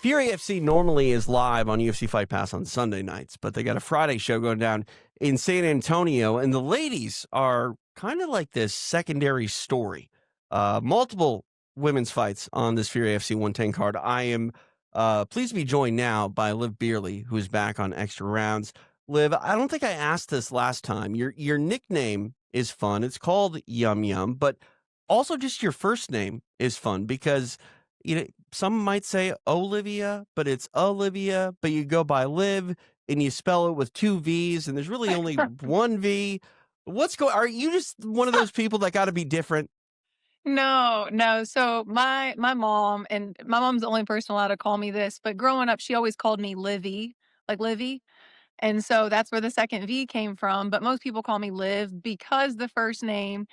Fury FC normally is live on UFC Fight Pass on Sunday nights, but they got a Friday show going down in San Antonio, and the ladies are kind of like this secondary story. Multiple women's fights on this Fury FC 110 card. I am pleased to be joined now by Liv Bierley, who is back on Extra Rounds. Liv, I don't think I asked this last time. Your nickname is fun. It's called Yum Yum, but also just your first name is fun because some might say Olivia, but it's Olivia, but you go by Liv and you spell it with two V's, and there's really only one V. Are you just one of those people that got to be different? No, no. So my mom, and my mom's the only person allowed to call me this, but growing up, she always called me Livy, like Livy. And so that's where the second V came from. But most people call me Liv because the first name,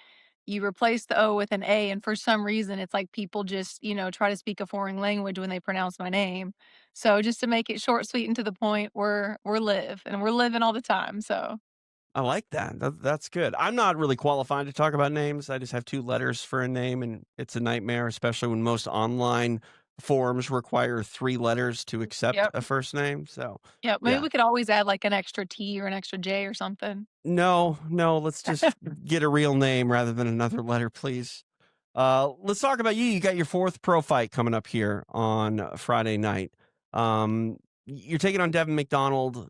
you replace the O with an A. And for some reason, it's like people just, try to speak a foreign language when they pronounce my name. So just to make it short, sweet, and to the point, we're Liv and we're living all the time. So I like that. That's good. I'm not really qualified to talk about names. I just have two letters for a name, and it's a nightmare, especially when most online forms require three letters to accept yep. a first name. So, Yep. Maybe yeah. we could always add like an extra T or an extra J or something. No, no, let's just get a real name rather than another letter, please. Let's talk about you. You got your fourth pro fight coming up here on Friday night. You're taking on Devin McDonald.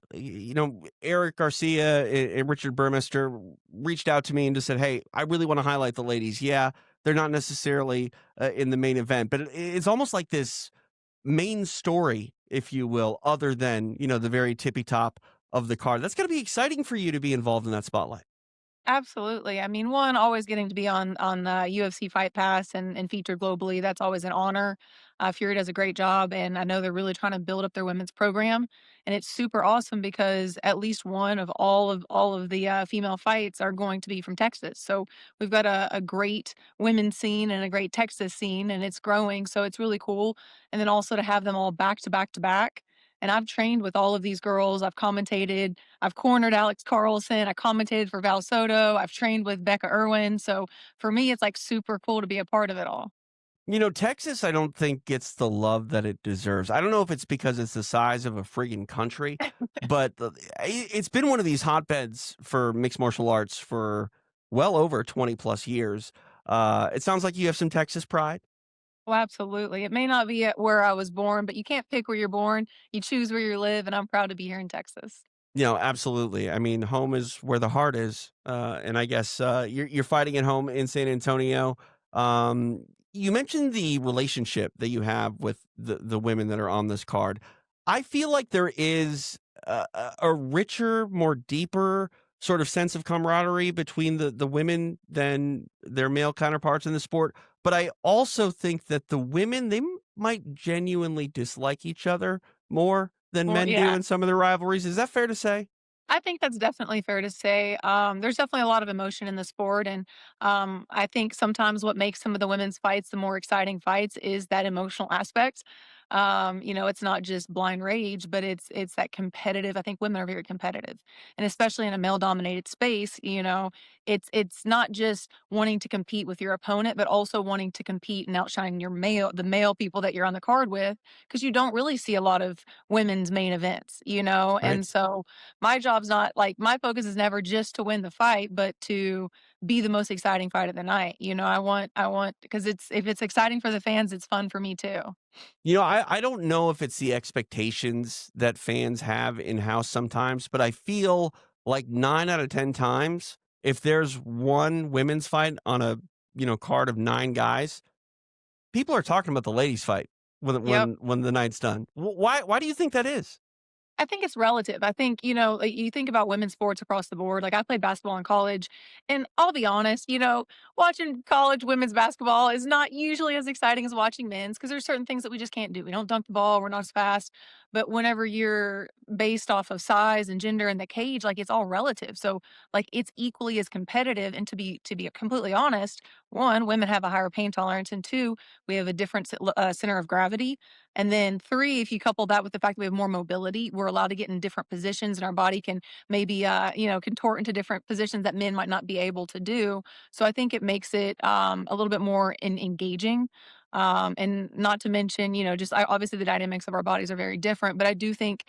Eric Garcia and Richard Burmester reached out to me and just said, "Hey, I really want to highlight the ladies. Yeah, they're not necessarily in the main event, but it's almost like this main story, if you will, other than the very tippy top of the card. That's going to be exciting for you to be involved in that spotlight." Absolutely. I mean, one, always getting to be on UFC Fight Pass and featured globally. That's always an honor. Fury does a great job, and I know they're really trying to build up their women's program, and it's super awesome because at least one of all of the female fights are going to be from Texas. So we've got a great women's scene and a great Texas scene, and it's growing. So it's really cool. And then also to have them all back to back to back. And I've trained with all of these girls. I've commentated. I've cornered Alex Carlson. I commentated for Val Soto. I've trained with Becca Irwin. So for me, it's like super cool to be a part of it all. Texas, I don't think gets the love that it deserves. I don't know if it's because it's the size of a friggin' country, but it's been one of these hotbeds for mixed martial arts for well over 20 plus years. It sounds like you have some Texas pride. Well, absolutely. It may not be at where I was born, but you can't pick where you're born. You choose where you live, and I'm proud to be here in Texas. Absolutely. I mean, home is where the heart is, and I guess you're fighting at home in San Antonio. You mentioned the relationship that you have with the women that are on this card. I feel like there is a richer, more deeper sort of sense of camaraderie between the women than their male counterparts in the sport. But I also think that the women, might genuinely dislike each other more than Well, men do yeah. in some of the rivalries. Is that fair to say? I think that's definitely fair to say. There's definitely a lot of emotion in the sport, and I think sometimes what makes some of the women's fights the more exciting fights is that emotional aspect. It's not just blind rage, but it's that competitive. I think women are very competitive, and especially in a male-dominated space, it's not just wanting to compete with your opponent, but also wanting to compete and outshine the male people that you're on the card with, because you don't really see a lot of women's main events, Right. and so my job's not like my focus is never just to win the fight, but to be the most exciting fight of the night. I want because it's if it's exciting for the fans, it's fun for me too. I don't know if it's the expectations that fans have in house sometimes, but I feel like 9 out of 10 times, if there's one women's fight on a card of 9 guys, people are talking about the ladies' fight Yep. when the night's done. Why do you think that is? I think it's relative. I think, like, you think about women's sports across the board. Like I played basketball in college, and I'll be honest, watching college women's basketball is not usually as exciting as watching men's because there's certain things that we just can't do. We don't dunk the ball, we're not as fast. But whenever you're based off of size and gender in the cage, like it's all relative. So like it's equally as competitive. And to be completely honest, one, women have a higher pain tolerance, and two, we have a different center of gravity. And then three, if you couple that with the fact that we have more mobility, we're allowed to get in different positions and our body can maybe, contort into different positions that men might not be able to do. So I think it makes it a little bit more engaging. And not to mention, just obviously the dynamics of our bodies are very different. But I do think,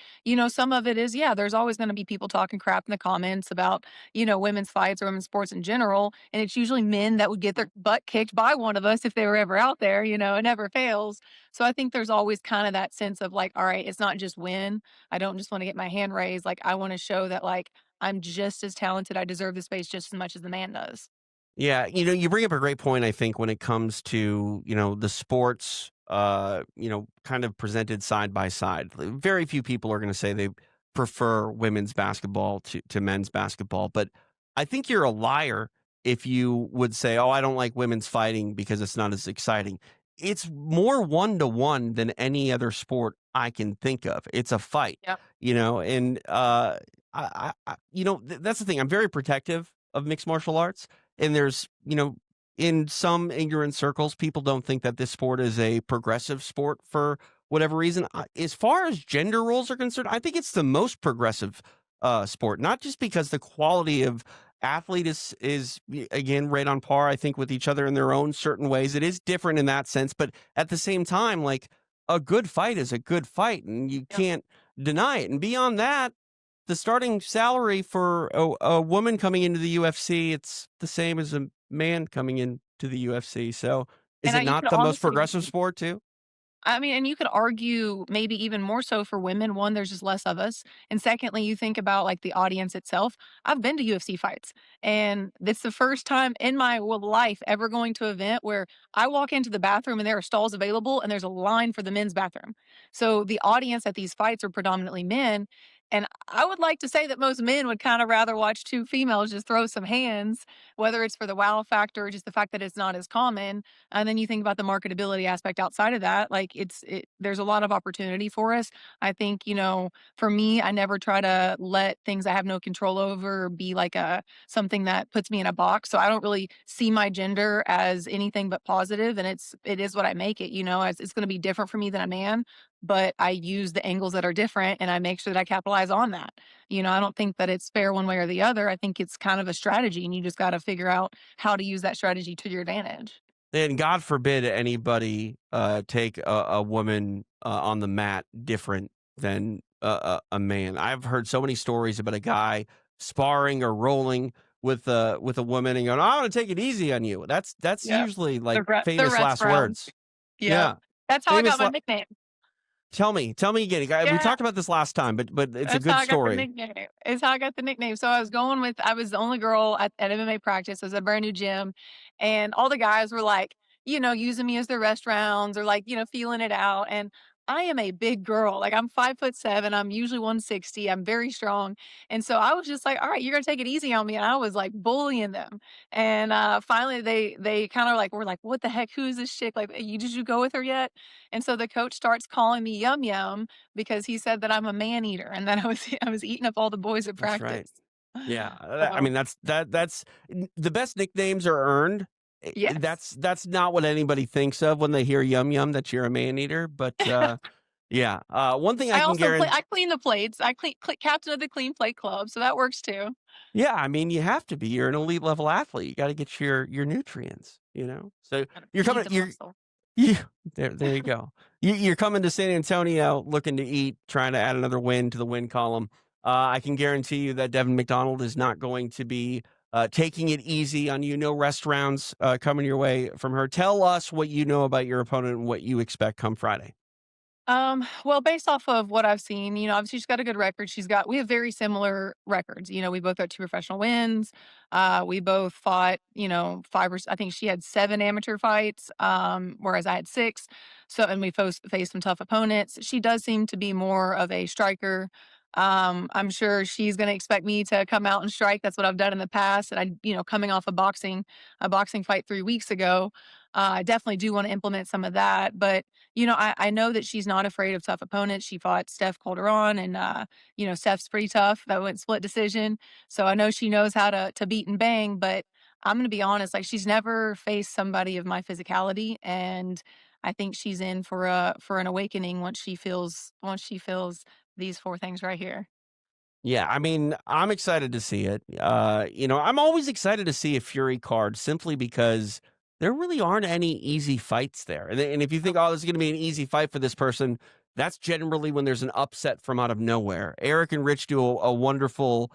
some of it is, yeah, there's always going to be people talking crap in the comments about, women's fights or women's sports in general. And it's usually men that would get their butt kicked by one of us if they were ever out there, it never fails. So I think there's always kind of that sense of like, all right, it's not just win. I don't just want to get my hand raised. Like, I want to show that, like, I'm just as talented. I deserve the space just as much as the man does. Yeah, you bring up a great point, I think, when it comes to, the sports, kind of presented side by side. Very few people are going to say they prefer women's basketball to men's basketball, but I think you're a liar if you would say, "Oh, I don't like women's fighting because it's not as exciting." It's more one to one than any other sport I can think of. It's a fight, Yep. and that's the thing. I'm very protective of mixed martial arts, and there's, in some ignorant circles, people don't think that this sport is a progressive sport for whatever reason. As far as gender roles are concerned, I think it's the most progressive sport, not just because the quality of athlete is again right on par, I think, with each other in their own certain ways. It is different in that sense, but at the same time, like, a good fight is a good fight, and you Yep. can't deny it. And beyond that, the starting salary for a woman coming into the UFC, it's the same as a man coming into the UFC. So, is And it you not could the most honestly progressive sport too? I mean, and you could argue maybe even more so for women. One, there's just less of us. And secondly, you think about like the audience itself. I've been to UFC fights, and it's the first time in my life ever going to an event where I walk into the bathroom and there are stalls available and there's a line for the men's bathroom. So the audience at these fights are predominantly men. And I would like to say that most men would kind of rather watch two females just throw some hands, whether it's for the wow factor or just the fact that it's not as common. And then you think about the marketability aspect outside of that, like there's a lot of opportunity for us. I think, for me, I never try to let things I have no control over be like a something that puts me in a box. So I don't really see my gender as anything but positive, and it is what I make it, as it's going to be different for me than a man, but I use the angles that are different and I make sure that I capitalize on that. I don't think that it's fair one way or the other. I think it's kind of a strategy and you just got to figure out how to use that strategy to your advantage. And God forbid anybody take a woman on the mat different than a man. I've heard so many stories about a guy sparring or rolling with a woman and going, "I want to take it easy on you." That's Yep. usually like The famous rest last rounds. words. Yep. Yeah, That's how I got famous. my nickname. Tell me again. We Yeah, talked about this last time, but it's a that's how good I got the story. nickname. It's how I got the nickname. So I was the only girl at MMA practice. It was a brand new gym. And all the guys were like, using me as their rest rounds or like, feeling it out. And I am a big girl. Like I'm 5'7". I'm usually 160. I'm very strong. And so I was just like, all right, you're gonna take it easy on me. And I was like bullying them. And finally they kind of like were like, what the heck? Who is this chick? Like, did you go with her yet? And so the coach starts calling me Yum Yum because he said that I'm a man eater and that I was eating up all the boys at That's right. practice. Yeah, I So, mean that's the best nicknames are earned. yes. That's not what anybody thinks of when they hear "yum yum" that you're a man eater. But yeah, one thing I can guarantee. I clean the plates. I captain of the clean plate club, so that works too. Yeah, I mean you have to be. You're an elite level athlete. You got to get your nutrients. So Gotta you're feed coming. the You're muscle. yeah. There you go. You're coming to San Antonio looking to eat, trying to add another win to the win column. I can guarantee you that Devin McDonald is not going to be taking it easy on you. No rest rounds coming your way from her. Tell us what you know about your opponent and what you expect come Friday. Well, based off of what I've seen, obviously she's got a good record. We have very similar records. We both got two professional wins. We both fought, I think she had 7 amateur fights, whereas I had 6. So, and we faced some tough opponents. She does seem to be more of a striker. I'm sure she's going to expect me to come out and strike. That's what I've done in the past. And coming off a boxing fight 3 weeks ago, I definitely do want to implement some of that. But I know that she's not afraid of tough opponents. She fought Steph Calderon, and Steph's pretty tough. That went split decision. So I know she knows how to beat and bang. But I'm gonna be honest, like she's never faced somebody of my physicality, and I think she's in for an awakening once she feels these 4 things right here. Yeah, I mean, I'm excited to see it. I'm always excited to see a Fury card simply because there really aren't any easy fights there. And if you think, oh, this is going to be an easy fight for this person, that's generally when there's an upset from out of nowhere. Eric and Rich do a wonderful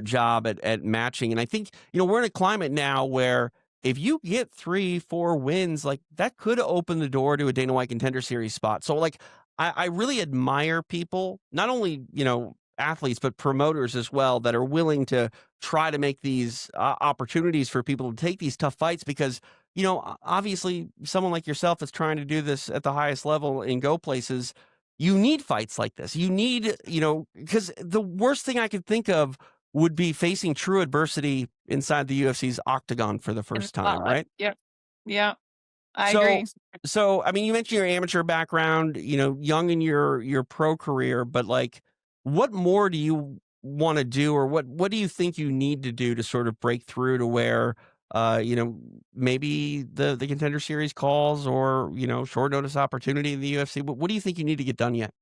job at matching. And I think, we're in a climate now where if you get 3, 4 wins, like that could open the door to a Dana White Contender Series spot. So, like, I really admire people, not only, athletes, but promoters as well, that are willing to try to make these opportunities for people to take these tough fights because, obviously, someone like yourself is trying to do this at the highest level and go places. You need fights like this. You need, because the worst thing I could think of would be facing true adversity inside the UFC's octagon for the In the first time, spotlight. right? Yep. Yeah, I So agree. I mean, you mentioned your amateur background, young in your pro career, but like, what more do you want to do, or what do you think you need to do to sort of break through to where, maybe the Contender Series calls, or short notice opportunity in the UFC? What do you think you need to get done yet?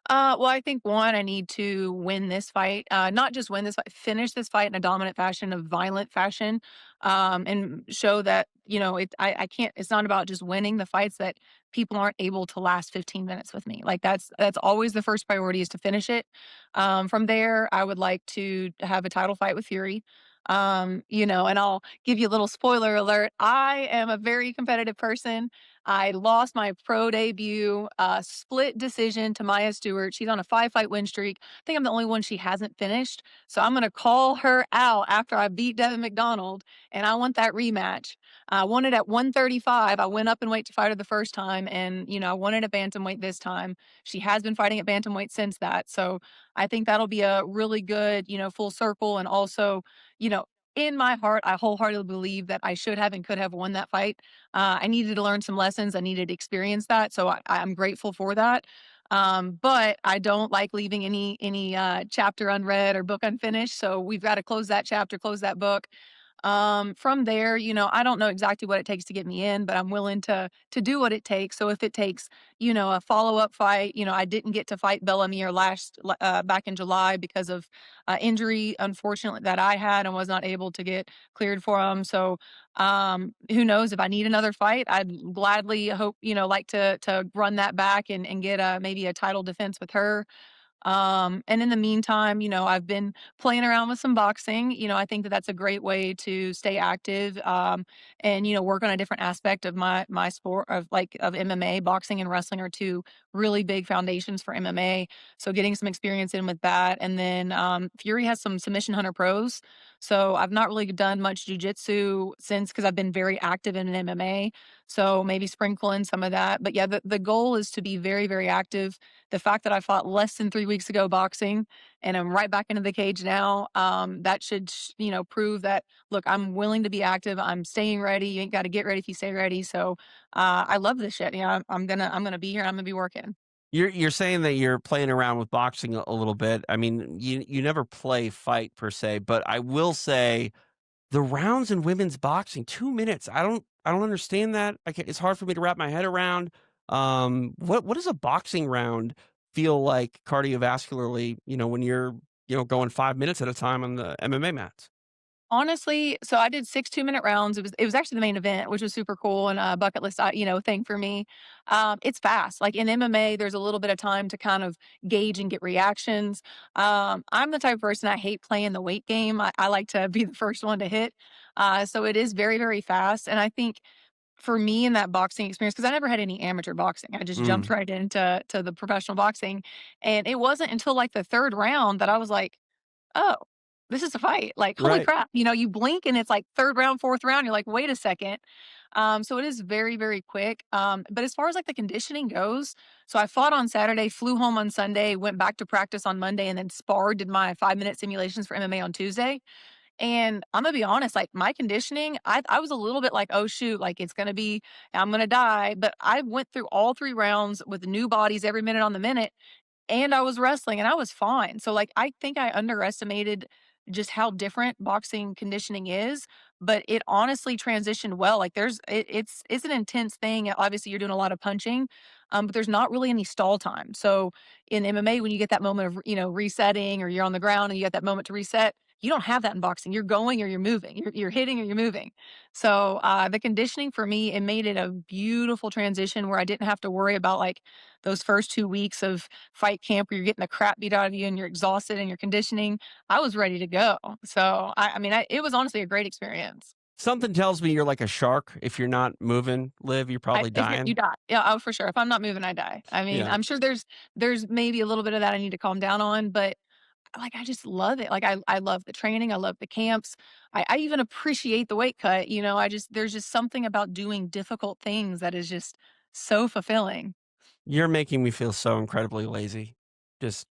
Well, I think one, I need to win this fight. Not just win this fight, finish this fight in a dominant fashion, a violent fashion, and show that I can't. It's not about just winning the fights that people aren't able to last 15 minutes with me. Like that's always the first priority is to finish it. From there, I would like to have a title fight with Fury. And I'll give you a little spoiler alert. I am a very competitive person. I lost my pro debut, split decision to Maya Stewart. She's on a 5-fight win streak. I think I'm the only one she hasn't finished. So I'm going to call her out after I beat Devin McDonald, and I want that rematch. I won it at 135. I went up in weight to fight her the first time, and I won it at bantamweight this time. She has been fighting at bantamweight since that. So I think that'll be a really good, full circle. And also, you know, in my heart, I wholeheartedly believe that I should have and could have won that fight. I needed to learn some lessons. I needed to experience that. So I'm grateful for that. But I don't like leaving any chapter unread or book unfinished. So we've got to close that chapter, close that book. From there, I don't know exactly what it takes to get me in, but I'm willing to do what it takes. So if it takes, a follow-up fight, I didn't get to fight Bellamere back in July because of injury, unfortunately, that I had and was not able to get cleared for him. So who knows if I need another fight, I'd gladly hope, like to run that back and get maybe a title defense with her. And in the meantime, I've been playing around with some boxing. I think that that's a great way to stay active, and work on a different aspect of my sport of MMA. Boxing and wrestling are two really big foundations for MMA. So getting some experience in with that, and then Fury has some submission hunter pros. So I've not really done much jujitsu since because I've been very active in MMA. So maybe sprinkle in some of that. But yeah, the goal is to be very, very active. The fact that I fought less than 3 weeks ago boxing and I'm right back into the cage now, that should, prove that, look, I'm willing to be active. I'm staying ready. You ain't got to get ready if you stay ready. So, I love this shit. I'm gonna be here. I'm gonna be working. You're saying that you're playing around with boxing a little bit. I mean, you never play fight per se, but I will say the rounds in women's boxing, 2 minutes. I don't understand that. It's hard for me to wrap my head around. What does a boxing round feel like cardiovascularly, when you're, going 5 minutes at a time on the MMA mats? Honestly, so I did 6 two-minute rounds. It was actually the main event, which was super cool and a bucket list, thing for me. It's fast. Like in MMA, there's a little bit of time to kind of gauge and get reactions. I'm the type of person I hate playing the weight game. I like to be the first one to hit. So it is very, very fast. And I think for me in that boxing experience, because I never had any amateur boxing, I just jumped Mm, right into the professional boxing. And it wasn't until like the third round that I was like, "Oh, this is a fight." Like, holy right. crap, you blink and it's like 3rd round, 4th round, you're like, "Wait a second." So it is very, very quick. But as far as like the conditioning goes, so I fought on Saturday, flew home on Sunday, went back to practice on Monday, and then sparred, did my 5-minute simulations for MMA on Tuesday. And I'm gonna be honest, like my conditioning, I was a little bit like, "Oh shoot, like I'm gonna die." But I went through all 3 rounds with new bodies every minute on the minute, and I was wrestling and I was fine. So like I think I underestimated just how different boxing conditioning is, but it honestly transitioned well. Like it's an intense thing. Obviously you're doing a lot of punching, but there's not really any stall time. So in MMA when you get that moment of, resetting or you're on the ground and you get that moment to reset, You don't have that in boxing. You're going or you're moving. You're hitting or you're moving. So the conditioning for me, it made it a beautiful transition where I didn't have to worry about like those first 2 weeks of fight camp where you're getting the crap beat out of you and you're exhausted and you're conditioning. I was ready to go. So it was honestly a great experience. Something tells me you're like a shark. If you're not moving, Liv, you're probably If you dying. die. Yeah, oh, for sure. If I'm not moving, I die. I mean, Yeah. I'm sure there's maybe a little bit of that I need to calm down on, but like I just love it. Like I love the training. I love the camps. I even appreciate the weight cut. I just there's just something about doing difficult things that is just so fulfilling. You're making me feel so incredibly lazy. Just,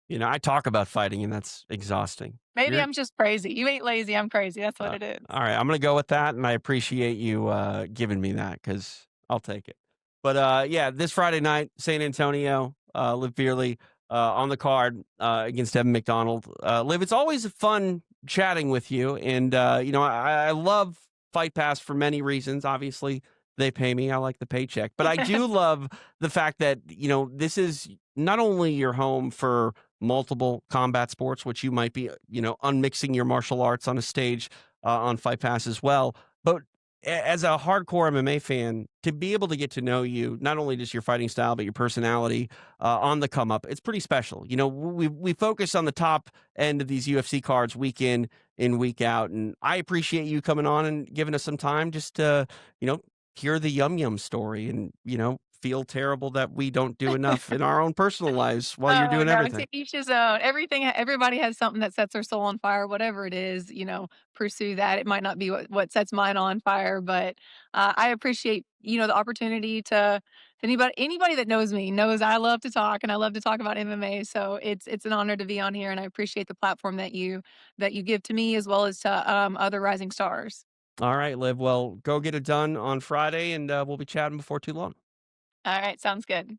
I talk about fighting and that's exhausting. Maybe You're I'm just crazy. You ain't lazy. I'm crazy. That's what it is. all right. I'm going to go with that. And I appreciate you giving me that because I'll take it. But yeah, this Friday night, San Antonio, Liv Bierley on the card against Evan McDonald. Liv, it's always fun chatting with you. And, I love Fight Pass for many reasons. Obviously, they pay me. I like the paycheck. But I do love the fact that, this is not only your home for multiple combat sports, which you might be, unmixing your martial arts on a stage on Fight Pass as well. But as a hardcore MMA fan, to be able to get to know you, not only just your fighting style, but your personality on the come up, it's pretty special. We focus on the top end of these UFC cards week in, week out. And I appreciate you coming on and giving us some time just to, hear the yum yum story and, feel terrible that we don't do enough in our own personal lives while you're Oh, doing no, everything. to each his own. Everybody has something that sets their soul on fire, whatever it is, pursue that. It might not be what sets mine on fire, but I appreciate, the opportunity to anybody that knows me knows I love to talk and I love to talk about MMA. So it's an honor to be on here and I appreciate the platform that you give to me as well as to other rising stars. All right, Liv. Well, go get it done on Friday, and we'll be chatting before too long. All right, sounds good.